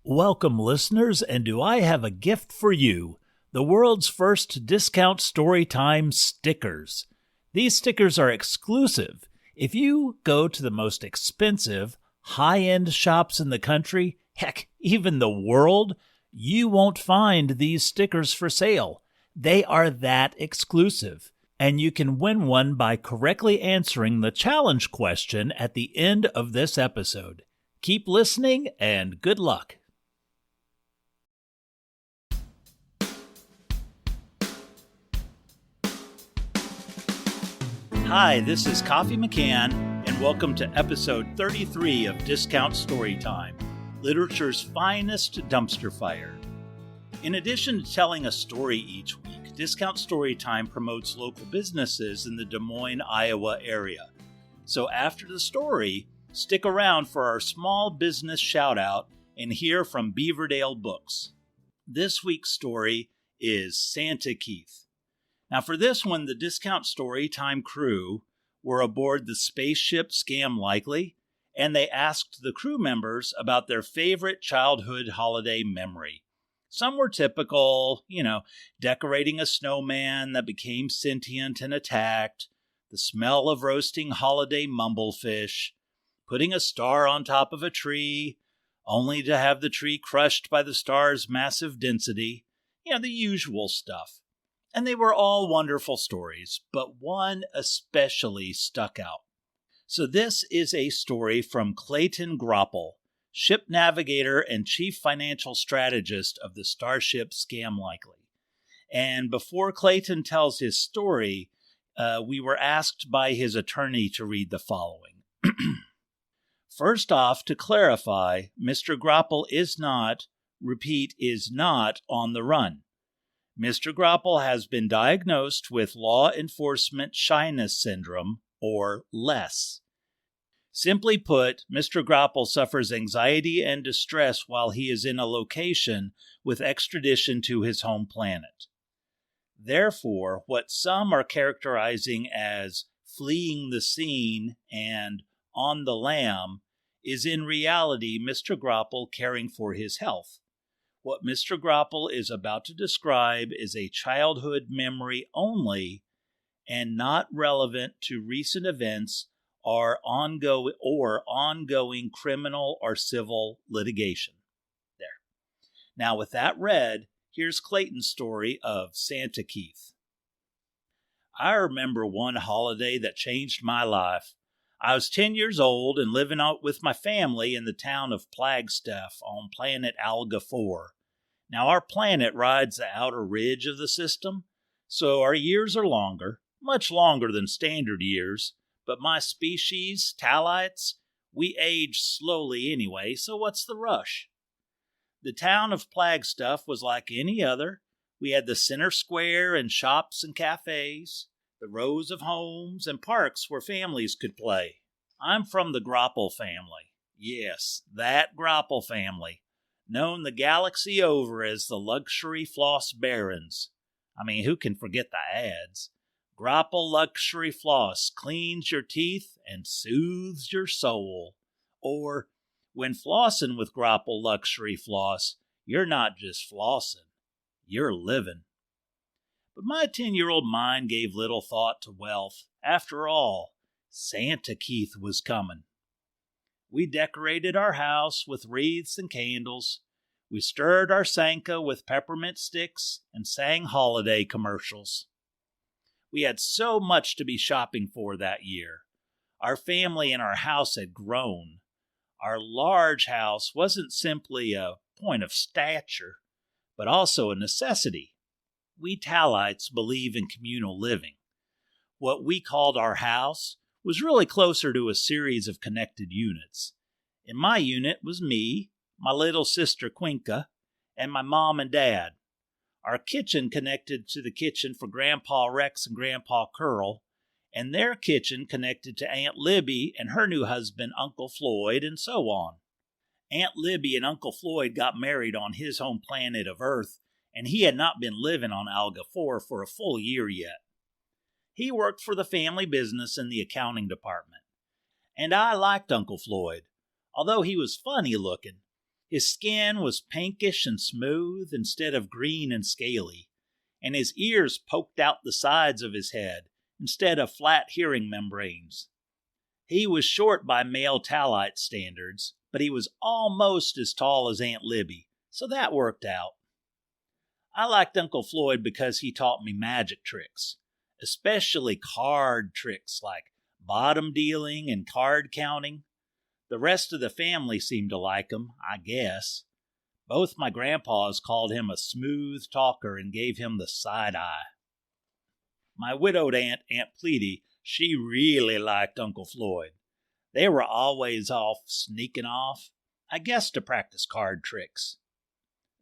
Welcome, listeners, and do I have a gift for you? The world's first discount Storytime stickers. These stickers are exclusive. If you go to the most expensive, high-end shops in the country, heck, even the world, you won't find these stickers for sale. They are that exclusive. And you can win one by correctly answering the challenge question at the end of this episode. Keep listening, and good luck. Hi, this is Coffee McCann, and welcome to episode 33 of Discount Storytime, literature's finest dumpster fire. In addition to telling a story each week, Discount Storytime promotes local businesses in the Des Moines, Iowa area. So after the story, stick around for our small business shout-out and hear from Beaverdale Books. This week's story is Santa Keith. Now for this one, the Discount Storytime crew were aboard the spaceship Scam Likely, and they asked the crew members about their favorite childhood holiday memory. Some were typical, decorating a snowman that became sentient and attacked, the smell of roasting holiday mumblefish, putting a star on top of a tree, only to have the tree crushed by the star's massive density, the usual stuff. And they were all wonderful stories, but one especially stuck out. So this is a story from Clayton Groppel, ship navigator and chief financial strategist of the starship Scam Likely. And before Clayton tells his story, we were asked by his attorney to read the following. First off, to clarify, Mr. Groppel is not on the run. Mr. Groppel has been diagnosed with law enforcement shyness syndrome, or LESS. Simply put, Mr. Groppel suffers anxiety and distress while he is in a location with extradition to his home planet. Therefore, what some are characterizing as fleeing the scene and on the lam is in reality Mr. Groppel caring for his health. What Mr. Groppel is about to describe is a childhood memory only and not relevant to recent events or ongoing criminal or civil litigation. There. Now, with that read, here's Clayton's story of Santa Keith. I remember one holiday that changed my life. I was 10 years old and living out with my family in the town of Flagstaff on planet Alga 4. Now, our planet rides the outer ridge of the system, so our years are longer, much longer than standard years, but my species, Talites, we age slowly anyway, so what's the rush? The town of Flagstaff was like any other. We had the center square and shops and cafes, the rows of homes and parks where families could play. I'm from the Groppel family. Yes, that Groppel family, known the galaxy over as the Luxury Floss Barons. I mean, who can forget the ads? Groppel Luxury Floss cleans your teeth and soothes your soul. Or, when flossing with Groppel Luxury Floss, you're not just flossing, you're living. But my 10-year-old mind gave little thought to wealth. After all, Santa Keith was coming. We decorated our house with wreaths and candles. We stirred our Sanka with peppermint sticks and sang holiday commercials. We had so much to be shopping for that year. Our family and our house had grown. Our large house wasn't simply a point of stature, but also a necessity. We Talites believe in communal living. What we called our house was really closer to a series of connected units. In my unit was me, my little sister Quinka, and my mom and dad. Our kitchen connected to the kitchen for Grandpa Rex and Grandpa Curl, and their kitchen connected to Aunt Libby and her new husband, Uncle Floyd, and so on. Aunt Libby and Uncle Floyd got married on his home planet of Earth, and he had not been living on Alga 4 for a full year yet. He worked for the family business in the accounting department. And I liked Uncle Floyd. Although he was funny looking, His skin was pinkish and smooth instead of green and scaly, and his ears poked out the sides of his head instead of flat hearing membranes. He was short by male Talite standards, but he was almost as tall as Aunt Libby, so that worked out. I liked Uncle Floyd because he taught me magic tricks, especially card tricks like bottom dealing and card counting. The rest of the family seemed to like him, I guess. Both my grandpas called him a smooth talker and gave him the side eye. My widowed aunt, Aunt Pleady, she really liked Uncle Floyd. They were always off sneaking off, I guess to practice card tricks.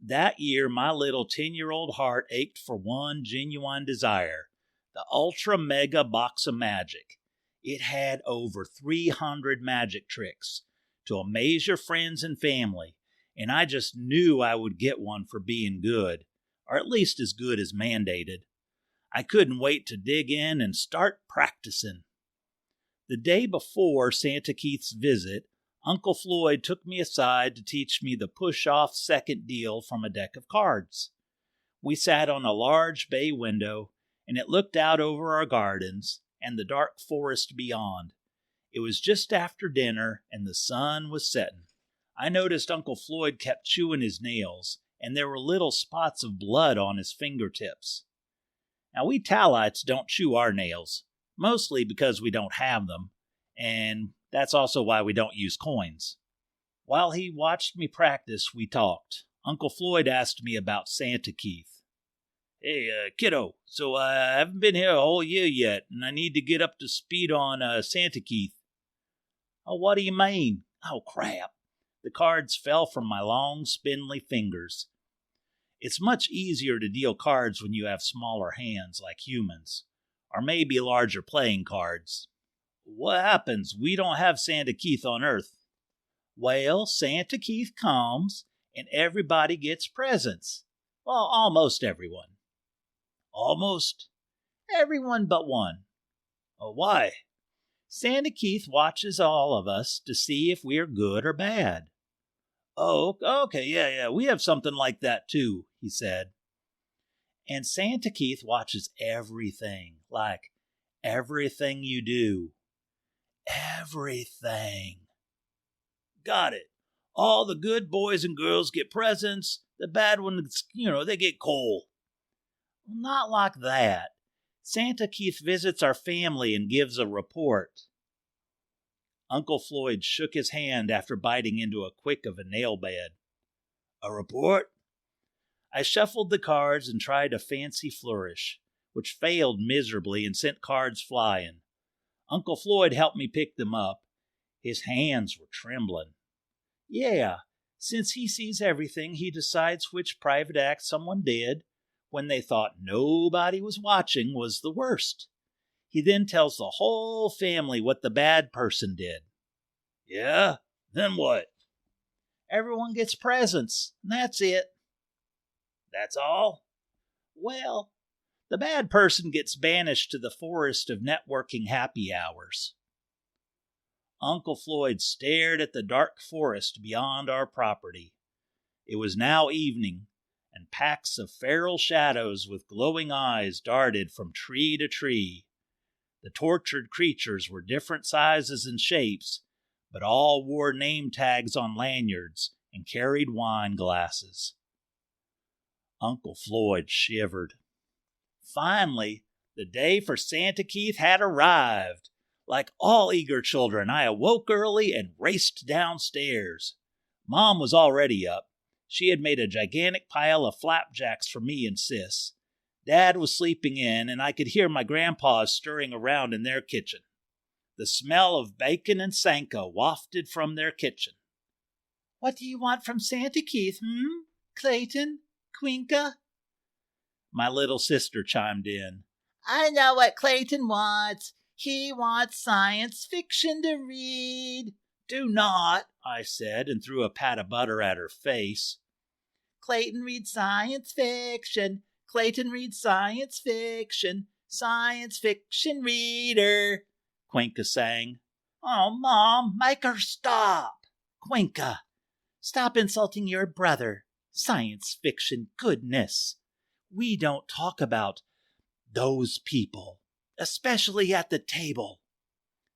That year, my little 10-year-old heart ached for one genuine desire, the Ultra Mega Box of Magic. It had over 300 magic tricks to amaze your friends and family, and I just knew I would get one for being good, or at least as good as mandated. I couldn't wait to dig in and start practicing. The day before Santa Keith's visit, Uncle Floyd took me aside to teach me the push-off second deal from a deck of cards. We sat on a large bay window, and it looked out over our gardens and the dark forest beyond. It was just after dinner, and the sun was setting. I noticed Uncle Floyd kept chewing his nails, and there were little spots of blood on his fingertips. Now, we Talites don't chew our nails, mostly because we don't have them, and that's also why we don't use coins. While he watched me practice, we talked. Uncle Floyd asked me about Santa Keith. Hey, kiddo, so I haven't been here a whole year yet, and I need to get up to speed on Santa Keith. Oh, what do you mean? Oh, crap. The cards fell from my long, spindly fingers. It's much easier to deal cards when you have smaller hands like humans, or maybe larger playing cards. What happens? We don't have Santa Keith on Earth. Well, Santa Keith comes, and everybody gets presents. Well, almost everyone. Almost everyone but one. Oh, why? Santa Keith watches all of us to see if we're good or bad. Oh, okay, yeah, we have something like that too, he said. And Santa Keith watches everything, like everything you do. Everything. Got it. All the good boys and girls get presents, the bad ones, they get coal. Not like that. Santa Keith visits our family and gives a report. Uncle Floyd shook his hand after biting into a quick of a nail bed. A report? I shuffled the cards and tried a fancy flourish, which failed miserably and sent cards flying. Uncle Floyd helped me pick them up. His hands were trembling. Yeah, since he sees everything, he decides which private act someone did when they thought nobody was watching was the worst. He then tells the whole family what the bad person did. Yeah? Then what? Everyone gets presents, and that's it. That's all? Well, the bad person gets banished to the forest of networking happy hours. Uncle Floyd stared at the dark forest beyond our property. It was now evening, and packs of feral shadows with glowing eyes darted from tree to tree. The tortured creatures were different sizes and shapes, but all wore name tags on lanyards and carried wine glasses. Uncle Floyd shivered. Finally, the day for Santa Keith had arrived. Like all eager children, I awoke early and raced downstairs. Mom was already up. She had made a gigantic pile of flapjacks for me and Sis. Dad was sleeping in, and I could hear my grandpas stirring around in their kitchen. The smell of bacon and Sanka wafted from their kitchen. What do you want from Santa Keith, Clayton? Quinka? My little sister chimed in. I know what Clayton wants. He wants science fiction to read. Do not, I said, and threw a pat of butter at her face. Clayton reads science fiction. Clayton reads science fiction. Science fiction reader, Quinka sang. Oh, Mom, make her stop. Quinka, Stop insulting your brother. Science fiction, goodness. We don't talk about those people, especially at the table.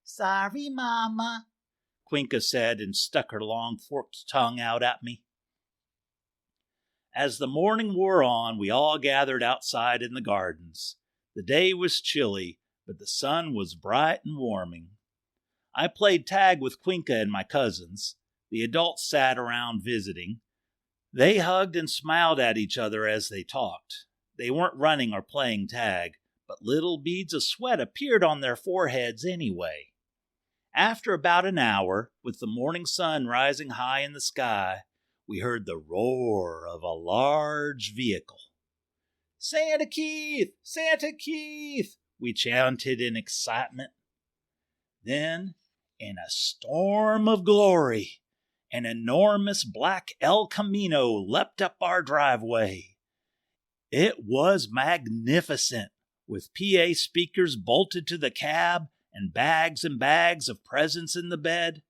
Sorry, Mama, Quinka said and stuck her long forked tongue out at me. As the morning wore on, we all gathered outside in the gardens. The day was chilly, but the sun was bright and warming. I played tag with Quinka and my cousins. The adults sat around visiting. They hugged and smiled at each other as they talked. They weren't running or playing tag, but little beads of sweat appeared on their foreheads anyway. After about an hour, with the morning sun rising high in the sky, we heard the roar of a large vehicle. Santa Keith! Santa Keith! We chanted in excitement. Then, in a storm of glory, an enormous black El Camino leapt up our driveway. It was magnificent, with PA speakers bolted to the cab and bags of presents in the bed.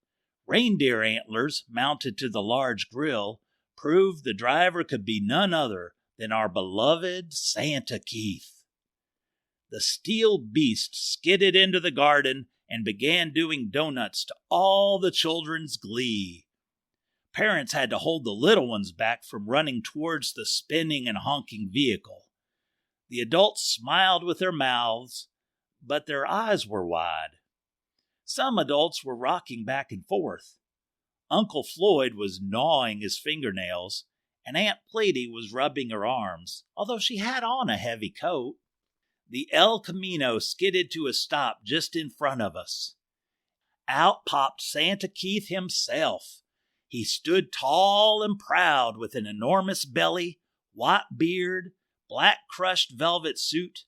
Reindeer antlers mounted to the large grill proved the driver could be none other than our beloved Santa Keith. The steel beast skidded into the garden and began doing donuts to all the children's glee. Parents had to hold the little ones back from running towards the spinning and honking vehicle. The adults smiled with their mouths, but their eyes were wide. Some adults were rocking back and forth. Uncle Floyd was gnawing his fingernails, and Aunt Plady was rubbing her arms, although she had on a heavy coat. The El Camino skidded to a stop just in front of us. Out popped Santa Keith himself. He stood tall and proud with an enormous belly, white beard, black crushed velvet suit,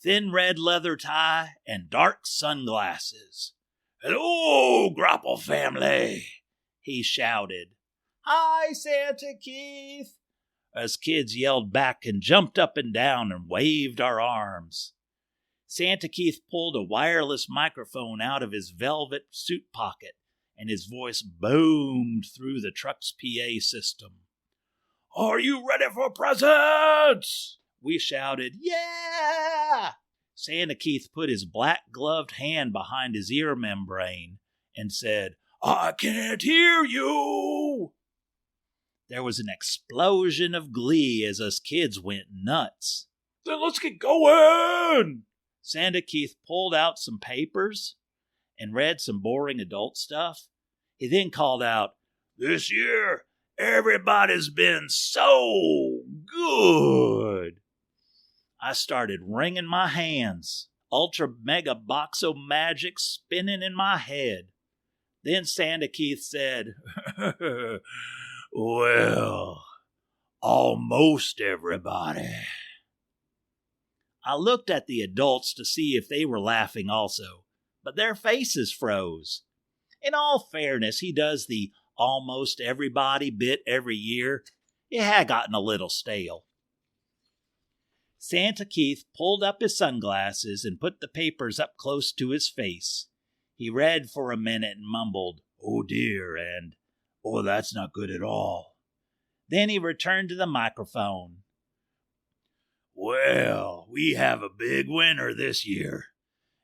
thin red leather tie, and dark sunglasses. "Hello, Grapple family!" he shouted. "Hi, Santa Keith!" Us kids yelled back and jumped up and down and waved our arms. Santa Keith pulled a wireless microphone out of his velvet suit pocket, and his voice boomed through the truck's PA system. "Are you ready for presents?" We shouted, "Yeah!" Santa Keith put his black-gloved hand behind his ear membrane and said, "I can't hear you!" There was an explosion of glee as us kids went nuts. "Then let's get going!" Santa Keith pulled out some papers and read some boring adult stuff. He then called out, "This year, everybody's been so good." I started wringing my hands, Ultra Mega Boxo Magic spinning in my head. Then Santa Keith said, "Well, almost everybody." I looked at the adults to see if they were laughing also, but their faces froze. In all fairness, he does the almost everybody bit every year. It had gotten a little stale. Santa Keith pulled up his sunglasses and put the papers up close to his face. He read for a minute and mumbled, "Oh dear," and "Oh, that's not good at all." Then he returned to the microphone. "Well, we have a big winner this year.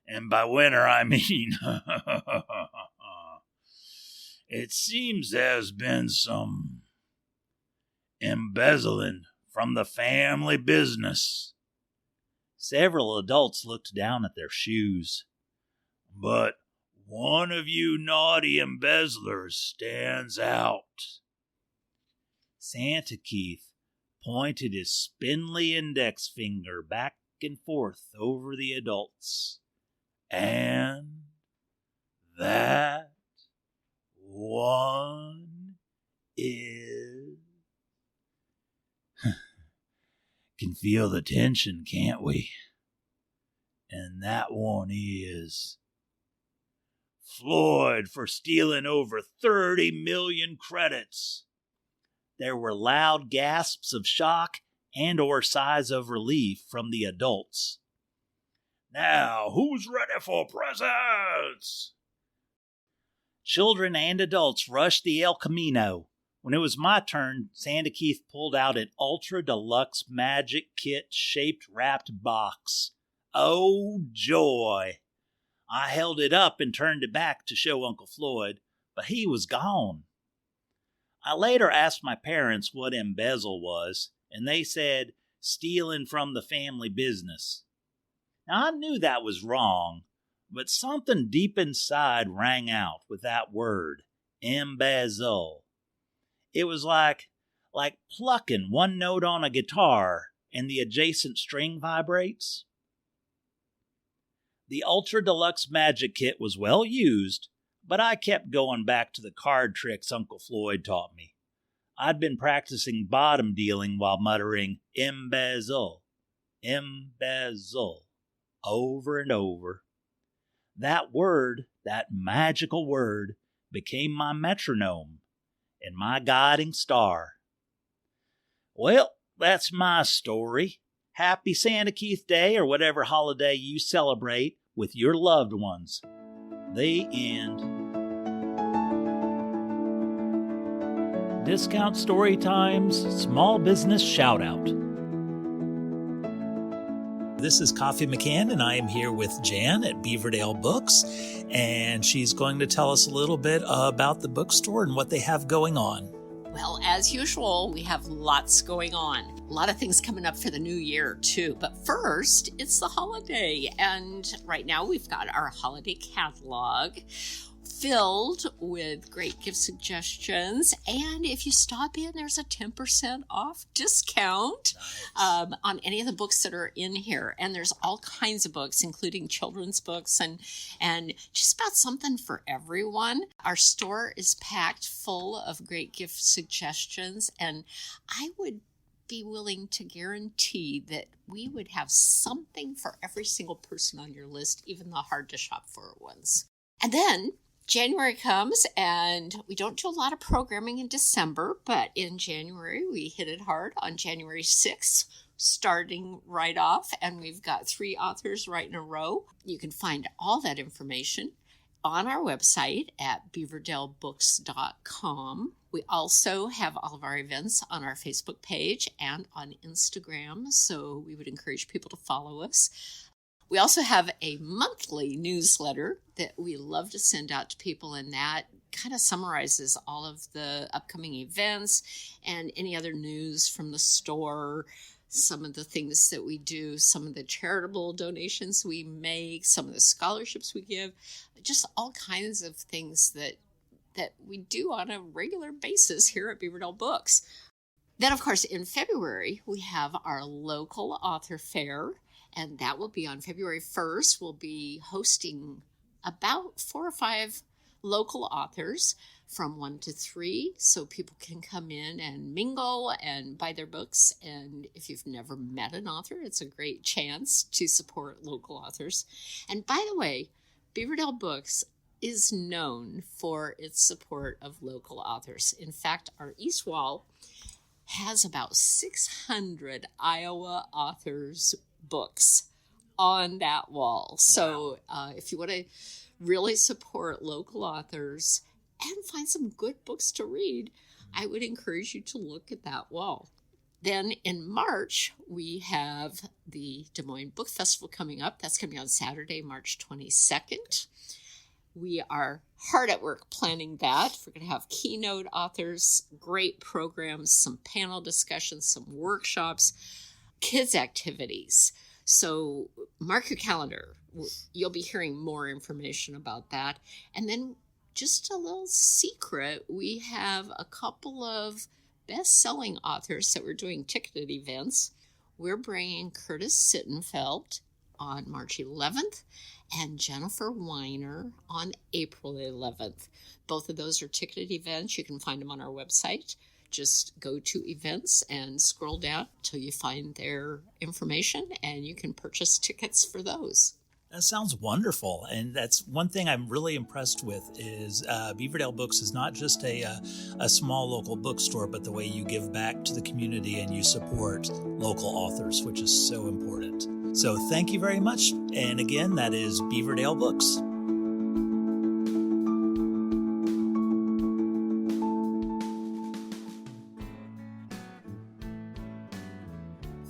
And by winner, I mean, it seems there's been some embezzling from the family business." Several adults looked down at their shoes. "But one of you naughty embezzlers stands out." Santa Keith pointed his spindly index finger back and forth over the adults. "And that one is..." Can feel the tension, can't we? "And that one is..." Floyd for stealing over 30 million credits. There were loud gasps of shock and or sighs of relief from the adults. "Now, who's ready for presents?" Children and adults rushed the El Camino. When it was my turn, Santa Keith pulled out an ultra deluxe magic kit shaped wrapped box. Oh, joy! I held it up and turned it back to show Uncle Floyd, but he was gone. I later asked my parents what embezzle was, and they said stealing from the family business. Now, I knew that was wrong, but something deep inside rang out with that word, embezzle. It was like plucking one note on a guitar and the adjacent string vibrates. The Ultra Deluxe Magic Kit was well used, but I kept going back to the card tricks Uncle Floyd taught me. I'd been practicing bottom dealing while muttering, embezzle, embezzle, over and over. That word, that magical word, became my metronome and my guiding star. Well, that's my story. Happy Santa Keith Day or whatever holiday you celebrate with your loved ones. The end. Discount Story Times Small Business Shout Out. This is Coffee McCann, and I am here with Jan at Beaverdale Books, and she's going to tell us a little bit about the bookstore and what they have going on. Well, as usual, we have lots going on. A lot of things coming up for the new year, too. But first, it's the holiday, and right now we've got our holiday catalog filled with great gift suggestions, and if you stop in, there's a 10% off discount on any of the books that are in here. And there's all kinds of books, including children's books and just about something for everyone. Our store is packed full of great gift suggestions, and I would be willing to guarantee that we would have something for every single person on your list, even the hard to shop for ones. And then January comes, and we don't do a lot of programming in December, but in January, we hit it hard on January 6th, starting right off, and we've got 3 authors right in a row. You can find all that information on our website at beaverdalebooks.com. We also have all of our events on our Facebook page and on Instagram, so we would encourage people to follow us. We also have a monthly newsletter that we love to send out to people, and that kind of summarizes all of the upcoming events and any other news from the store, some of the things that we do, some of the charitable donations we make, some of the scholarships we give, just all kinds of things that we do on a regular basis here at Beaverdale Books. Then, of course, in February, we have our local author fair, and that will be on February 1st. We'll be hosting about 4 or 5 local authors from 1 to 3, so people can come in and mingle and buy their books. And if you've never met an author, it's a great chance to support local authors. And by the way, Beaverdale Books is known for its support of local authors. In fact, our East Wall has about 600 Iowa authors' books on that wall. So if you want to really support local authors and find some good books to read, I would encourage you to look at that wall. Then in March, we have the Des Moines Book Festival coming up. That's going to be on Saturday, March 22nd. We are hard at work planning that. We're going to have keynote authors, great programs, some panel discussions, some workshops, kids activities. So mark your calendar. You'll be hearing more information about that. And then just a little secret, we have a couple of best-selling authors that we're doing ticketed events. We're bringing Curtis Sittenfeld on March 11th and Jennifer Weiner on April 11th. Both of those are ticketed events. You can find them on our website. Just go to events and scroll down till you find their information, and you can purchase tickets for those. That sounds wonderful. And that's one thing I'm really impressed with is Beaverdale Books is not just a small local bookstore, but the way you give back to the community and you support local authors, which is so important. So thank you very much. And again, that is Beaverdale Books.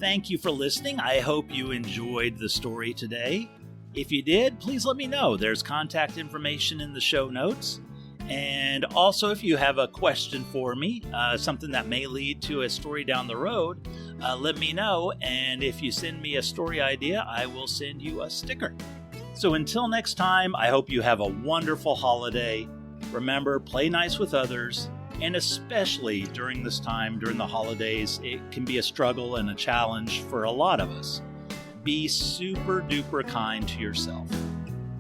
Thank you for listening. I hope you enjoyed the story today. If you did, please let me know. There's contact information in the show notes. And also, if you have a question for me, something that may lead to a story down the road, let me know. And if you send me a story idea, I will send you a sticker. So until next time, I hope you have a wonderful holiday. Remember, play nice with others. And especially during this time, during the holidays, it can be a struggle and a challenge for a lot of us. Be super duper kind to yourself.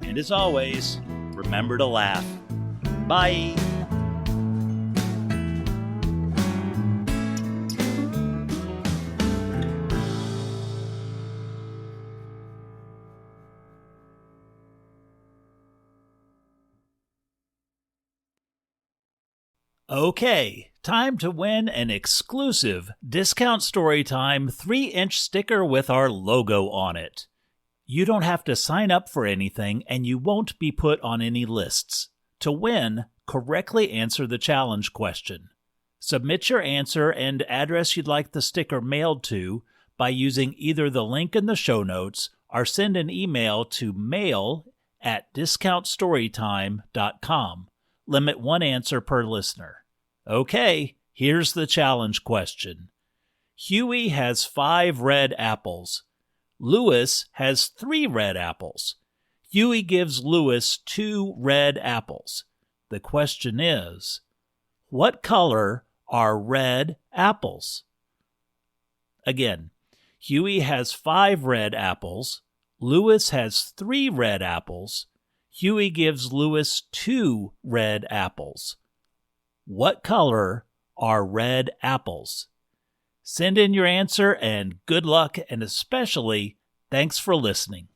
And as always, remember to laugh. Bye. Okay, time to win an exclusive Discount Storytime 3-inch sticker with our logo on it. You don't have to sign up for anything, and you won't be put on any lists. To win, correctly answer the challenge question. Submit your answer and address you'd like the sticker mailed to by using either the link in the show notes or send an email to mail@discountstorytime.com. Limit one answer per listener. Okay, here's the challenge question. Huey has 5 red apples. Louis has 3 red apples. Huey gives Louis 2 red apples. The question is, what color are red apples? Again, Huey has 5 red apples. Louis has 3 red apples. Huey gives Louis 2 red apples. What color are red apples? Send in your answer and good luck, and especially thanks for listening.